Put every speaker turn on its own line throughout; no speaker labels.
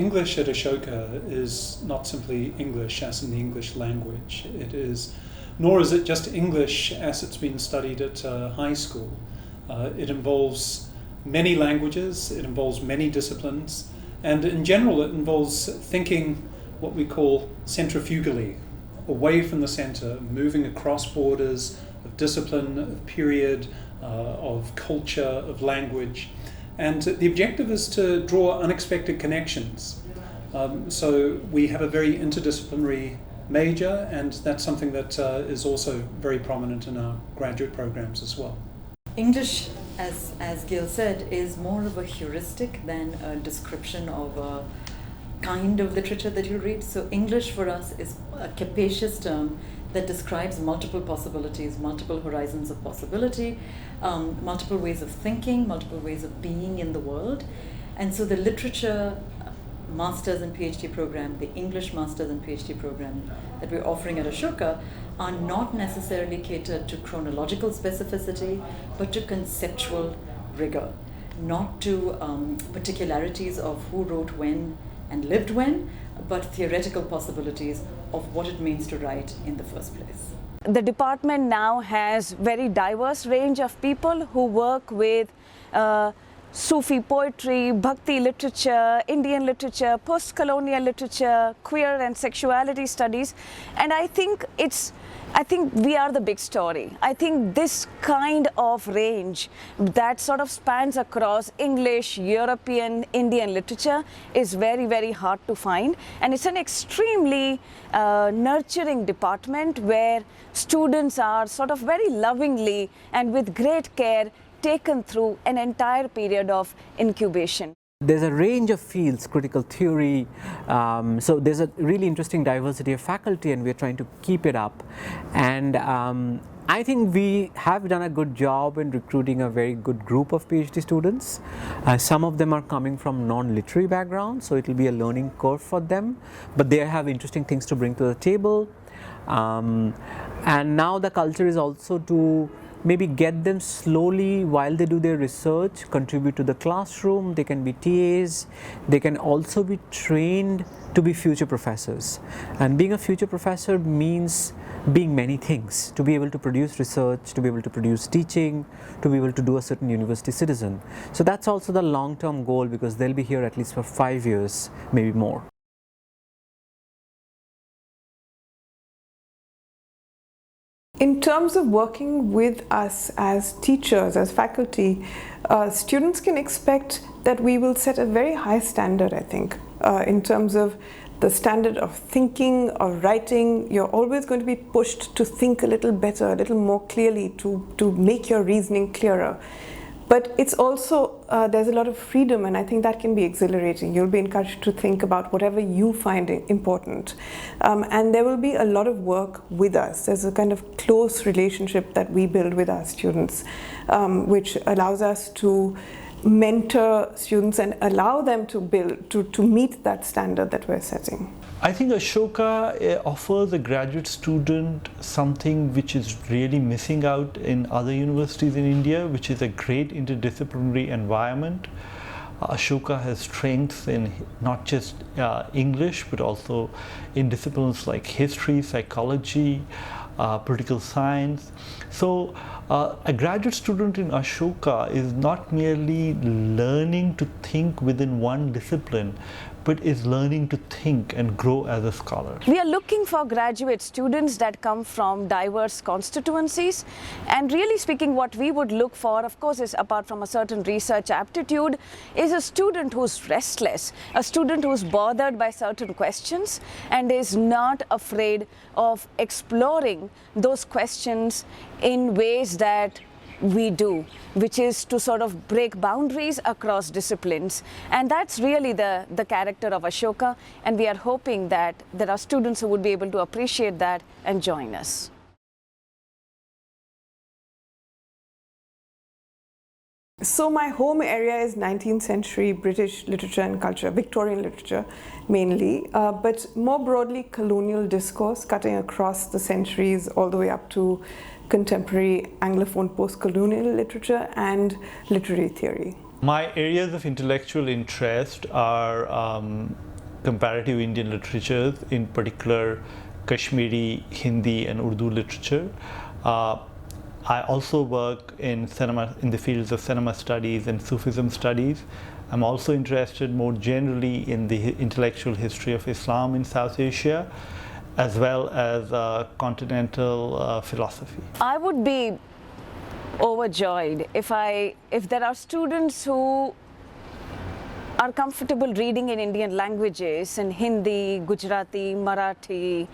English at Ashoka is not simply English as in the English language. Nor is it just English as it's been studied at high school. It involves many languages, it involves many disciplines, and in general it involves thinking what we call centrifugally, away from the center, moving across borders of discipline, of period, of culture, of language. And the objective is to draw unexpected connections. So we have a very interdisciplinary major, and that's something that is also very prominent in our graduate programs as well.
English, as Gil said, is more of a heuristic than a description of a kind of literature that you read. So English for us is a capacious term that describes multiple possibilities, multiple horizons of possibility, multiple ways of thinking, multiple ways of being in the world. And so the literature master's and PhD program, the English master's and PhD program that we're offering at Ashoka are not necessarily catered to chronological specificity, but to conceptual rigor, not to particularities of who wrote when and lived when, but theoretical possibilities of what it means to write in the first place.
The department now has very diverse range of people who work with Sufi poetry, Bhakti literature, Indian literature, post-colonial literature, queer and sexuality studies, and I think we are the big story. I think this kind of range that sort of spans across English, European, Indian literature is very, very hard to find, and it's an extremely nurturing department where students are sort of very lovingly and with great care taken through an entire period of incubation.
There's a range of fields, critical theory, so there's a really interesting diversity of faculty, and we're trying to keep it up. And I think we have done a good job in recruiting a very good group of PhD students. Some of them are coming from non-literary backgrounds, so it will be a learning curve for them, but they have interesting things to bring to the table. And now the culture is also to maybe get them slowly while they do their research, contribute to the classroom. They can be TAs, they can also be trained to be future professors. And being a future professor means being many things, to be able to produce research, to be able to produce teaching, to be able to do a certain university citizen. So that's also the long-term goal, because they'll be here at least for 5 years, maybe more.
In terms of working with us as teachers, as faculty, students can expect that we will set a very high standard, I think, in terms of the standard of thinking, of writing. You're always going to be pushed to think a little better, a little more clearly, to make your reasoning clearer. But it's also, there's a lot of freedom, and I think that can be exhilarating. You'll be encouraged to think about whatever you find important. And there will be a lot of work with us. There's a kind of close relationship that we build with our students, which allows us to mentor students and allow them to build, to meet that standard that we're setting.
I think Ashoka offers a graduate student something which is really missing out in other universities in India, which is a great interdisciplinary environment. Ashoka has strengths in not just English, but also in disciplines like history, psychology, political science. So a graduate student in Ashoka is not merely learning to think within one discipline, but is learning to think and grow as a scholar.
We are looking for graduate students that come from diverse constituencies, and really speaking, what we would look for, of course, is apart from a certain research aptitude, is a student who's restless, a student who's bothered by certain questions and is not afraid of exploring those questions in ways that we do, which is to sort of break boundaries across disciplines. And that's really the character of Ashoka, and we are hoping that there are students who would be able to appreciate that and join us.
So my home area is 19th century British literature and culture, Victorian literature mainly, but more broadly colonial discourse cutting across the centuries all the way up to contemporary Anglophone post-colonial literature and literary theory.
My areas of intellectual interest are comparative Indian literatures, in particular Kashmiri, Hindi and Urdu literature. I also work in the fields of cinema studies and Sufism studies. I'm also interested more generally in the intellectual history of Islam in South Asia, as well as continental philosophy.
I would be overjoyed if there are students who are comfortable reading in Indian languages, in Hindi, Gujarati, Marathi,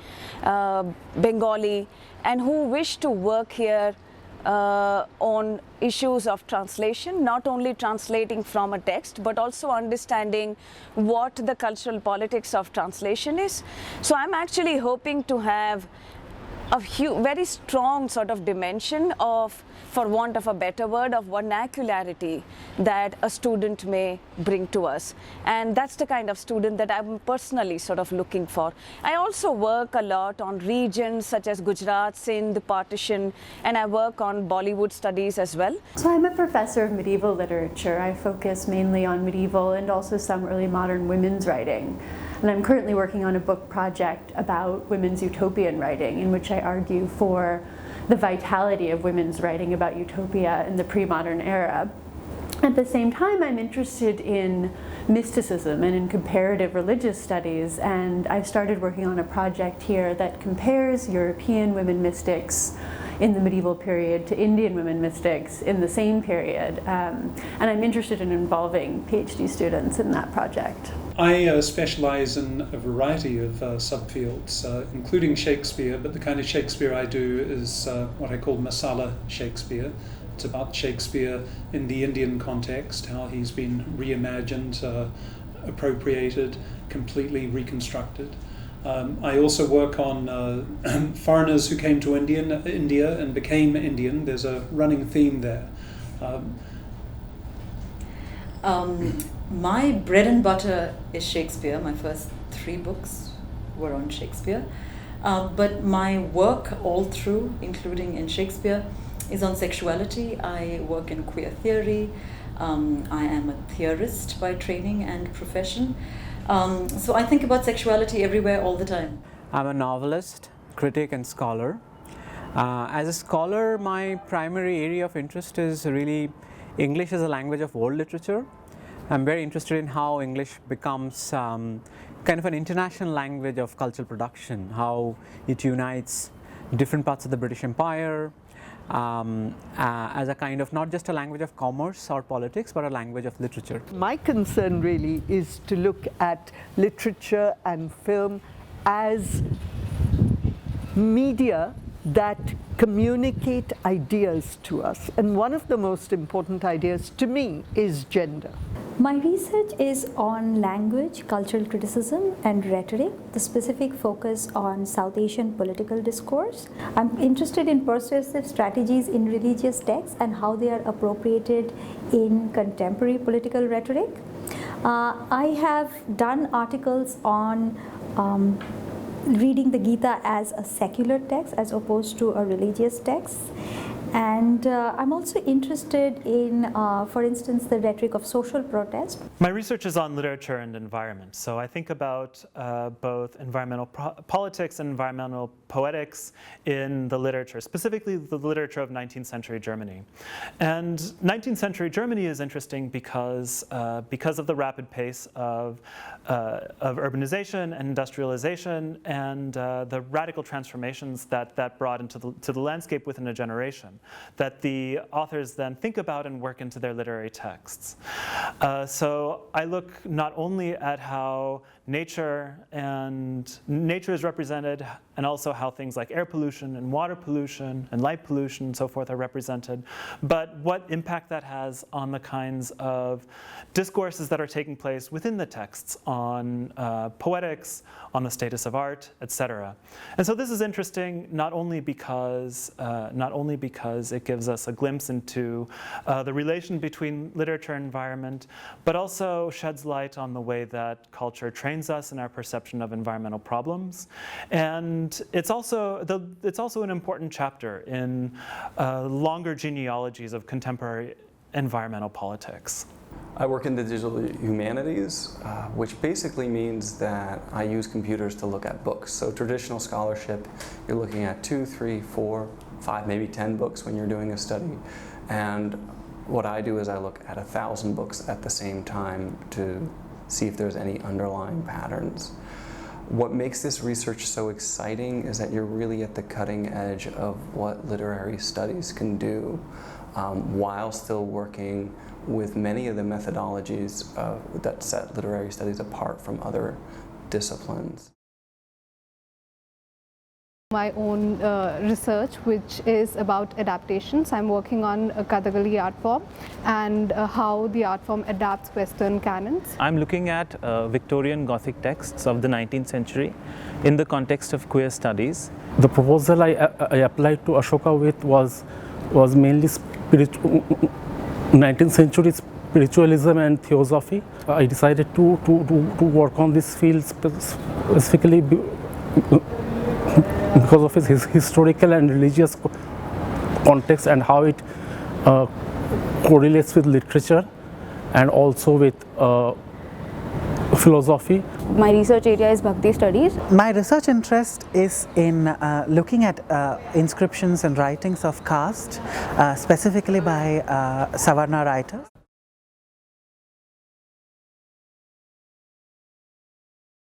Bengali, and who wish to work here on issues of translation, not only translating from a text, but also understanding what the cultural politics of translation is. So I'm actually hoping to have a very strong sort of dimension of, for want of a better word, of vernacularity that a student may bring to us. And that's the kind of student that I'm personally sort of looking for. I also work a lot on regions such as Gujarat, Sindh, Partition, and I work on Bollywood studies as well.
So I'm a professor of medieval literature. I focus mainly on medieval and also some early modern women's writing. And I'm currently working on a book project about women's utopian writing, in which I argue for the vitality of women's writing about utopia in the pre-modern era. At the same time, I'm interested in mysticism and in comparative religious studies, and I've started working on a project here that compares European women mystics in the medieval period to Indian women mystics in the same period. And I'm interested in involving Ph.D. students in that project.
I specialize in a variety of subfields, including Shakespeare, but the kind of Shakespeare I do is what I call masala Shakespeare. It's about Shakespeare in the Indian context, how he's been reimagined, appropriated, completely reconstructed. I also work on foreigners who came to India and became Indian. There's a running theme there.
My bread and butter is Shakespeare. My first 3 books were on Shakespeare. But my work all through, including in Shakespeare, is on sexuality. I work in queer theory. I am a theorist by training and profession. So I think about sexuality everywhere all the time.
I'm a novelist, critic and scholar. As a scholar, my primary area of interest is really English as a language of world literature. I'm very interested in how English becomes kind of an international language of cultural production, how it unites different parts of the British Empire as a kind of not just a language of commerce or politics, but a language of literature.
My concern really is to look at literature and film as media that communicate ideas to us. And one of the most important ideas to me is gender.
My research is on language, cultural criticism and rhetoric, the specific focus on South Asian political discourse. I'm interested in persuasive strategies in religious texts and how they are appropriated in contemporary political rhetoric. I have done articles on reading the Gita as a secular text as opposed to a religious text. And I'm also interested in, for instance, the rhetoric of social protest.
My research is on literature and environment. So I think about both environmental politics and environmental poetics in the literature, specifically the literature of 19th century Germany. And 19th century Germany is interesting because of the rapid pace of urbanization and industrialization and the radical transformations that brought into the landscape within a generation, that the authors then think about and work into their literary texts. So I look not only at how nature is represented, and also how things like air pollution and water pollution and light pollution and so forth are represented, but what impact that has on the kinds of discourses that are taking place within the texts on poetics, on the status of art, etc. And so this is interesting not only because it gives us a glimpse into the relation between literature and environment, but also sheds light on the way that culture trains us in our perception of environmental problems. And it's also an important chapter in longer genealogies of contemporary environmental politics.
I work in the digital humanities, which basically means that I use computers to look at books. So traditional scholarship, you're looking at 2, 3, 4, 5, maybe 10 books when you're doing a study. And what I do is I look at 1,000 books at the same time to see if there's any underlying patterns. What makes this research so exciting is that you're really at the cutting edge of what literary studies can do while still working with many of the methodologies that set literary studies apart from other disciplines.
My own research, which is about adaptations. I'm working on a Kathakali art form and how the art form adapts Western canons.
I'm looking at Victorian Gothic texts of the 19th century in the context of queer studies.
The proposal I applied to Ashoka with was mainly 19th century spiritualism and theosophy. I decided to work on this field specifically because of its historical and religious context and how it correlates with literature and also with philosophy.
My research area is Bhakti studies.
My research interest is in looking at inscriptions and writings of caste, specifically by Savarna writers.